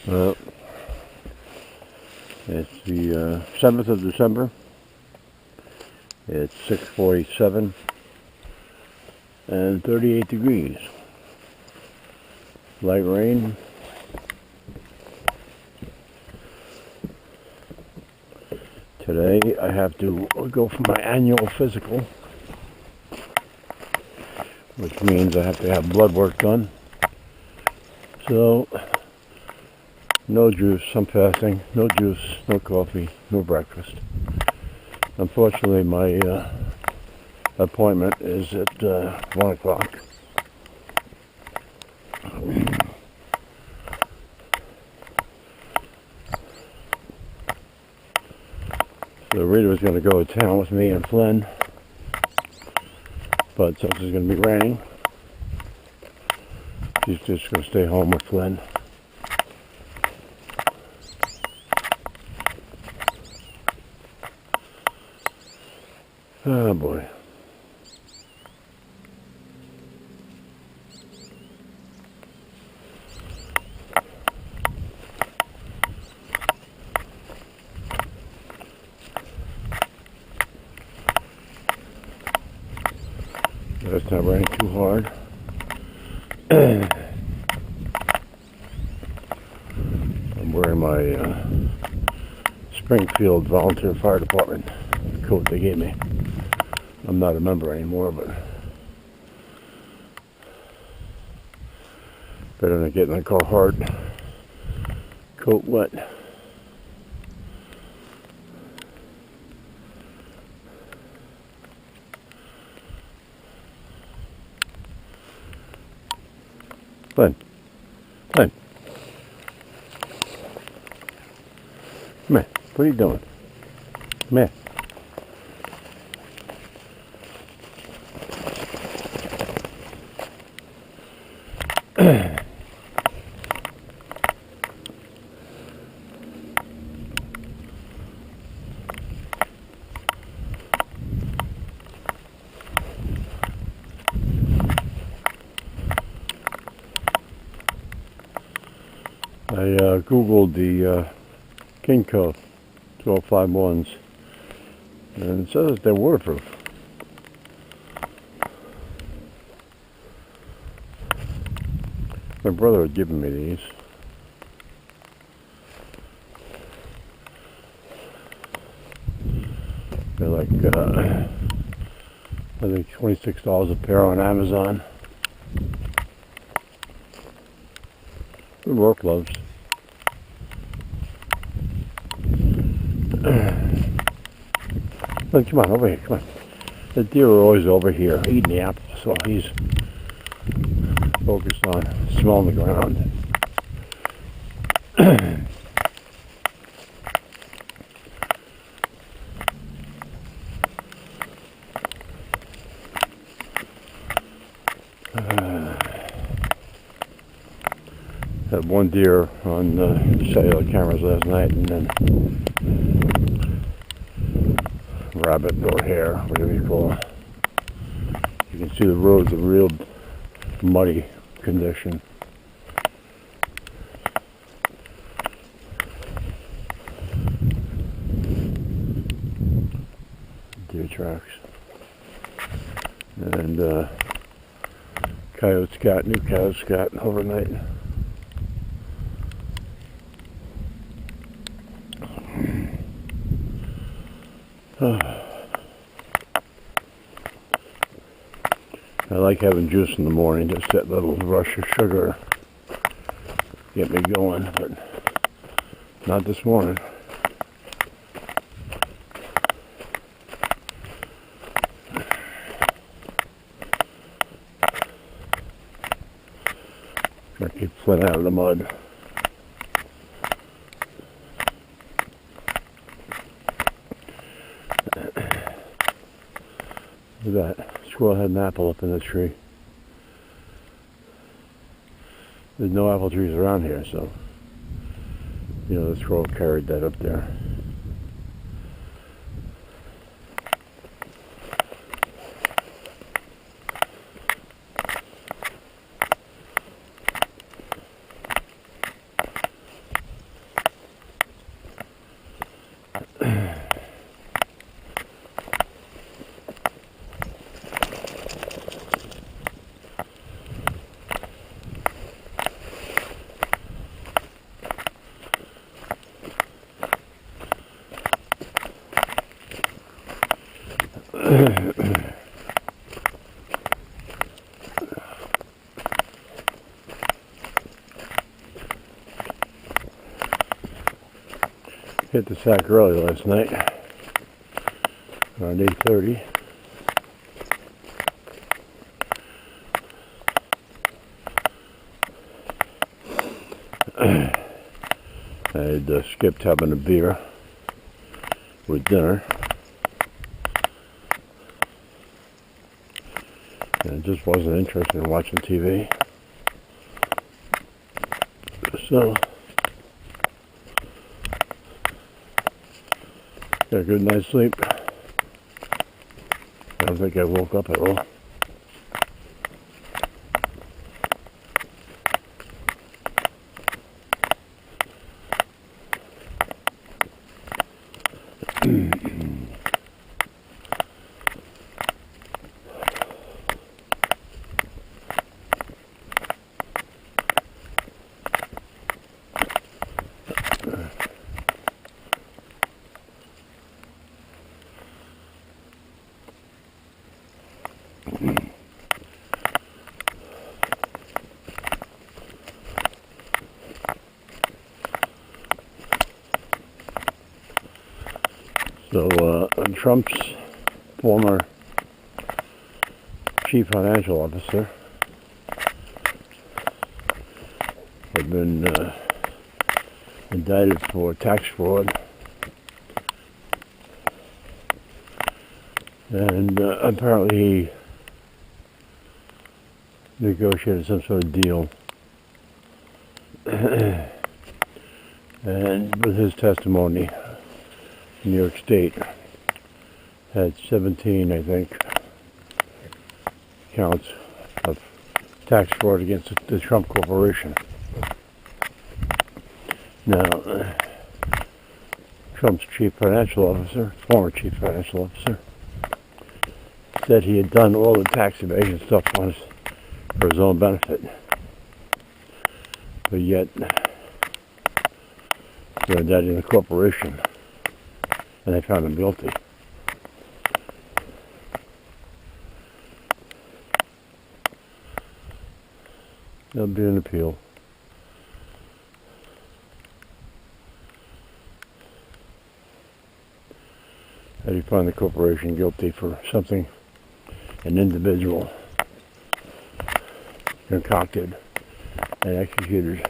Well, it's the 7th of December. It's 6:47 and 38 degrees. Light rain. Today I have to go for my annual physical, which means I have to have blood work done. So, no juice, I'm fasting, no juice, no coffee, no breakfast. Unfortunately, my appointment is at 1 o'clock. So Rita was going to go to town with me and Flynn, but since it's going to be raining, she's just going to stay home with Flynn. Oh boy. It's not raining too hard. I'm wearing my Springfield Volunteer Fire Department coat they gave me. I'm not a member anymore, but better than getting a Carhartt coat wet. Flynn. Flynn. Come here. What are you doing? Come here. I googled the Kinko 1251s, and it says they're waterproof. My brother had given me these. They're like, I think $26 a pair on Amazon. Good work gloves. Look, come on, over here, come on. The deer are always over here eating the apples, so he's focused on smelling the ground. Had one deer on cellular cameras last night, and then rabbit or hare, whatever you call it. You can see the roads are real muddy condition. Deer tracks. And coyote scat, new coyote scat overnight. I like having juice in the morning, just that little rush of sugar get me going, but not this morning. I keep Flynn out of the mud. Look at that. Squirrel had an apple up in the tree. There's no apple trees around here, so the squirrel carried that up there. Hit the sack early last night, around 8:30. I had skipped having a beer with dinner, and just wasn't interested in watching TV. So, got a good night's sleep. I don't think I woke up at all. So, Trump's former chief financial officer had been indicted for tax fraud, and apparently he negotiated some sort of deal, and with his testimony, New York State had 17, I think, counts of tax fraud against the Trump Corporation. Now, Trump's chief financial officer, former chief financial officer, said he had done all the tax evasion stuff for his own benefit. But yet, they're indicting the corporation, and they found him guilty. There'll be an appeal. How do you find the corporation guilty for something an individual concocted and executed?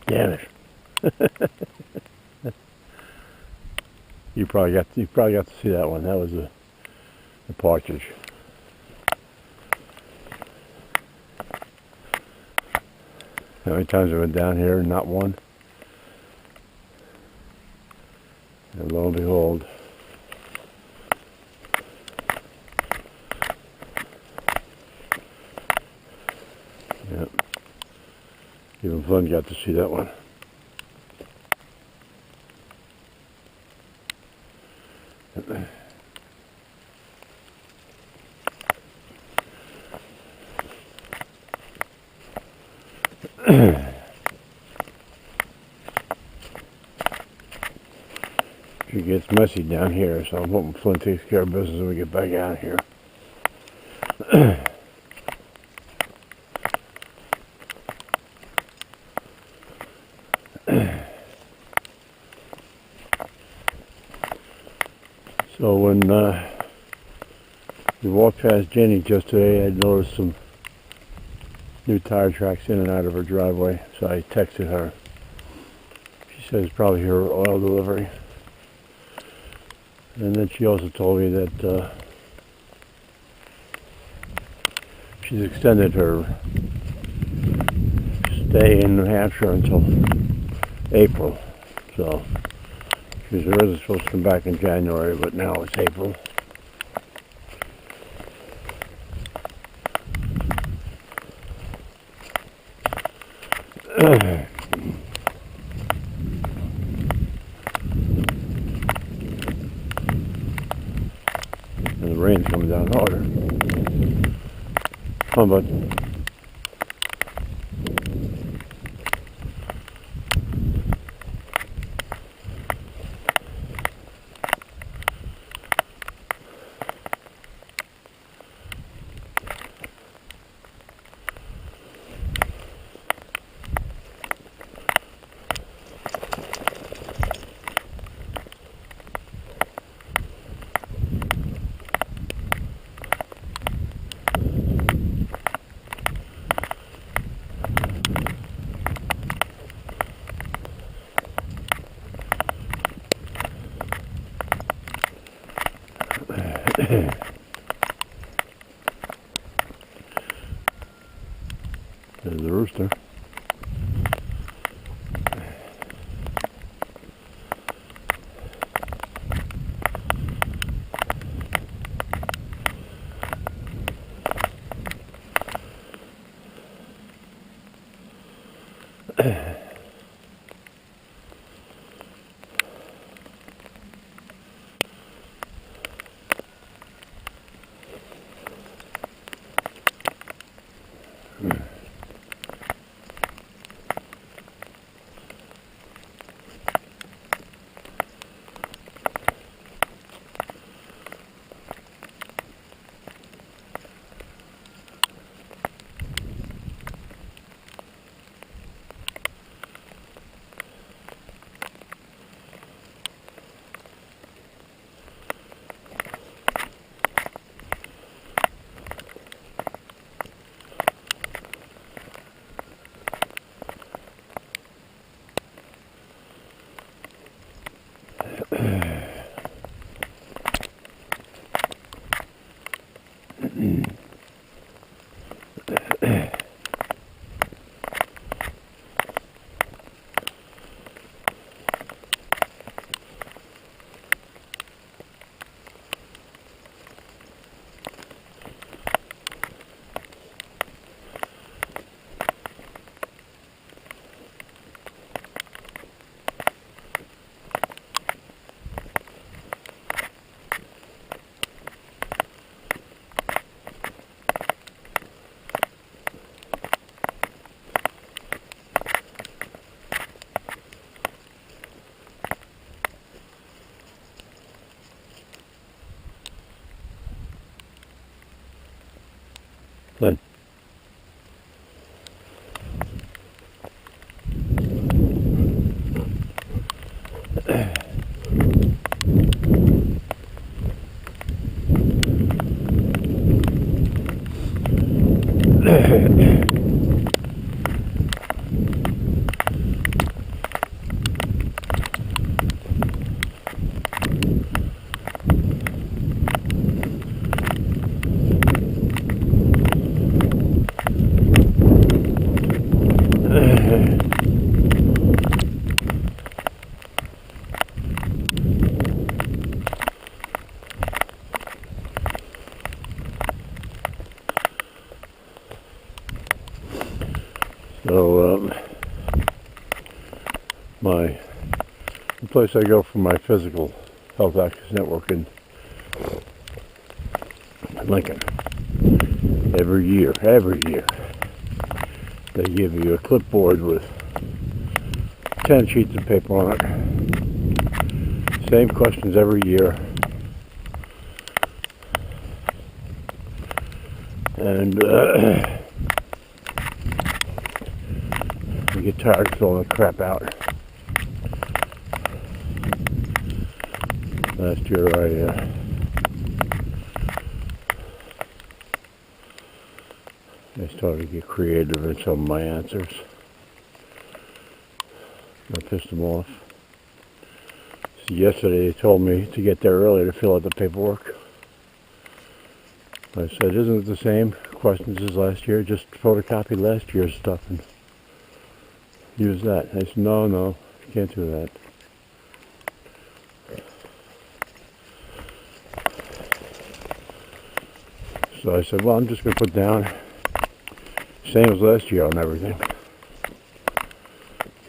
Damn it. You probably got to see that one. That was a partridge. How many times I went down here and not one? And lo and behold, yep. Even Flynn got to see that one. It gets messy down here, so I'm hoping Flynn takes care of business when we get back out here. So when we walked past Jenny just today, I noticed some new tire tracks in and out of her driveway, so I texted her. She says probably her oil delivery. And then she also told me that she's extended her stay in New Hampshire until April. So she was originally supposed to come back in January, but now it's April. And the rain's coming down harder. Come on, bud. There's the rooster. Flynn. So, the place I go for my physical health access network in Lincoln, every year, they give you a clipboard with 10 sheets of paper on it. Same questions every year. And you get tired of throwing the crap out. Last year I started to get creative in some of my answers. I pissed them off. So yesterday they told me to get there early to fill out the paperwork. I said, isn't it the same questions as last year? Just photocopy last year's stuff and use that. I said, no, you can't do that. So I said, well, I'm just going to put down same as last year on everything.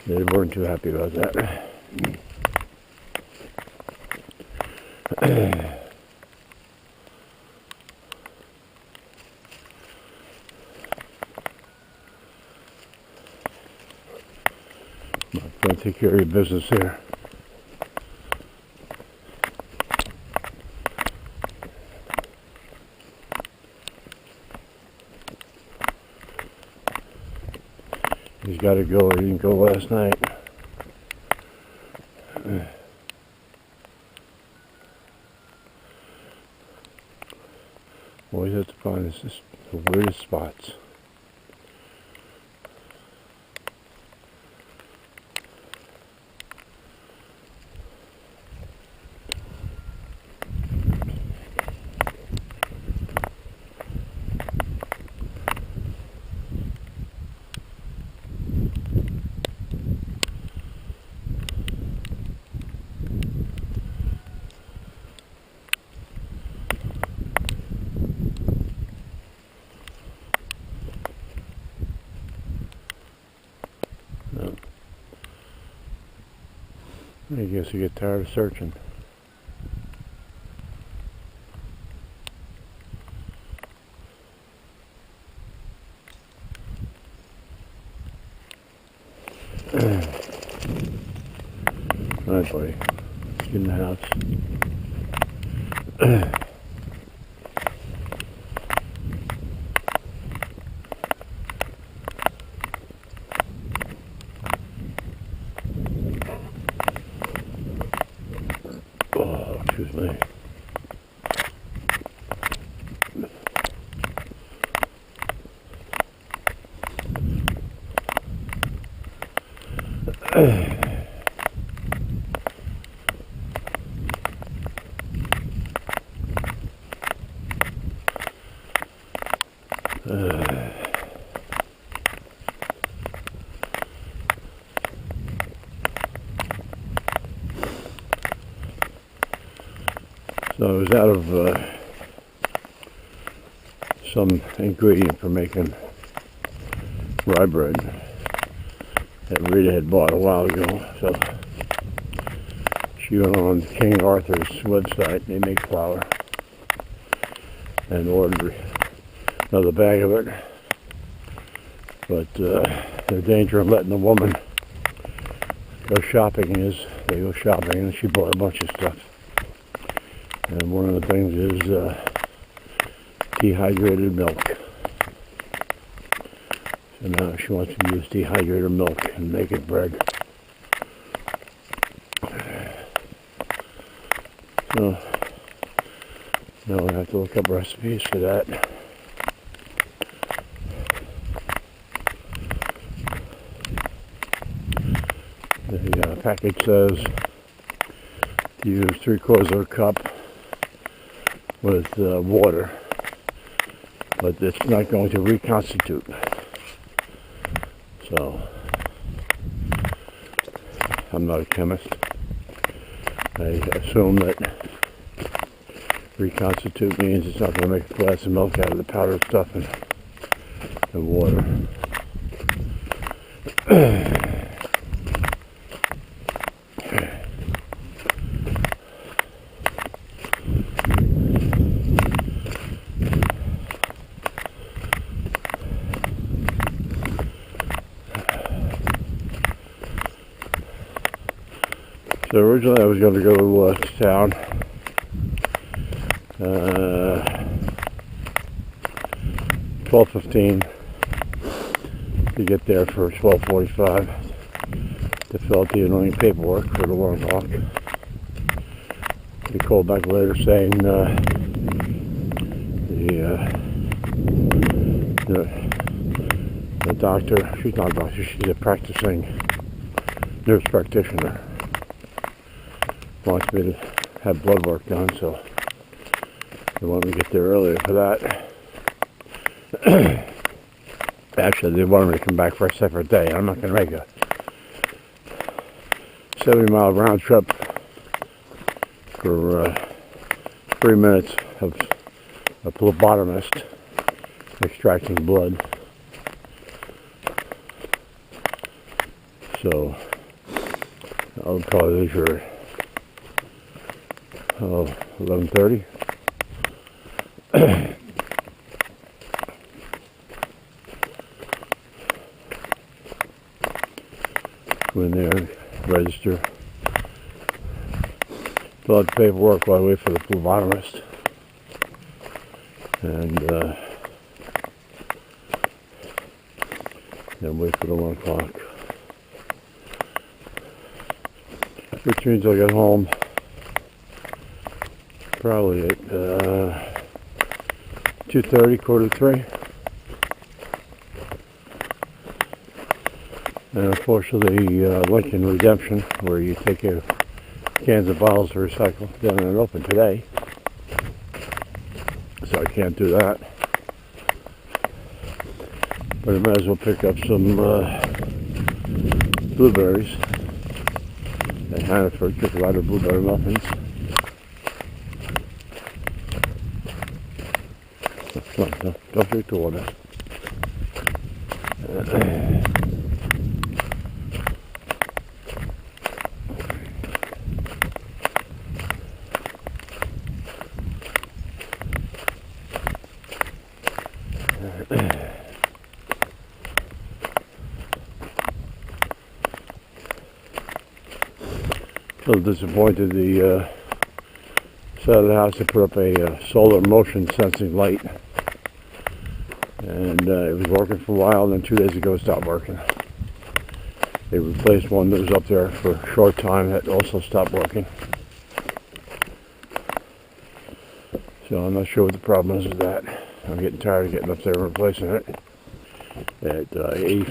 They weren't too happy about that. take care of your business here. He's got to go. He didn't go last night. Always have to find this the weirdest spots. I guess you get tired of searching. Alright, buddy. Let's get in the house. Oh, excuse me. So I was out of some ingredient for making rye bread that Rita had bought a while ago. So she went on King Arthur's website. They make flour, and ordered another bag of it. But the danger of letting the woman go shopping is they go shopping, and she bought a bunch of stuff. And one of the things is dehydrated milk. So now she wants to use dehydrated milk and make it bread. So now I have to look up recipes for that. The package says to use 3/4 of a cup with water, but it's not going to reconstitute. So I'm not a chemist. I assume that reconstitute means it's not going to make a glass of milk out of the powdered stuff and water. So originally I was going to go to town 12:15 to get there for 12:45 to fill out the annoying paperwork for the 1 o'clock. He called back later saying the doctor, she's not a doctor, she's a practicing nurse practitioner, wants me to have blood work done, so they want me to get there earlier for that. Actually, they wanted me to come back for a separate day. I'm not going to make a 70-mile round trip for 3 minutes of a phlebotomist extracting blood. So I'll probably leave for 11:30. Go in there, register. Fill out the paperwork while I wait for the phlebotomist. And then wait for the 1 o'clock. Which means I'll get home probably at 2:30, 2:45. And unfortunately, Lincoln Redemption, where you take your cans and bottles to recycle, down and open today. So I can't do that. But I might as well pick up some blueberries at Hannaford, get a lot of blueberry muffins. Come on, don't drink the water. A little disappointed. The side of the house, they put up a solar motion sensing light, and it was working for a while, and then 2 days ago it stopped working. They replaced one that was up there for a short time that also stopped working. So I'm not sure what the problem is with that. I'm getting tired of getting up there and replacing it at 85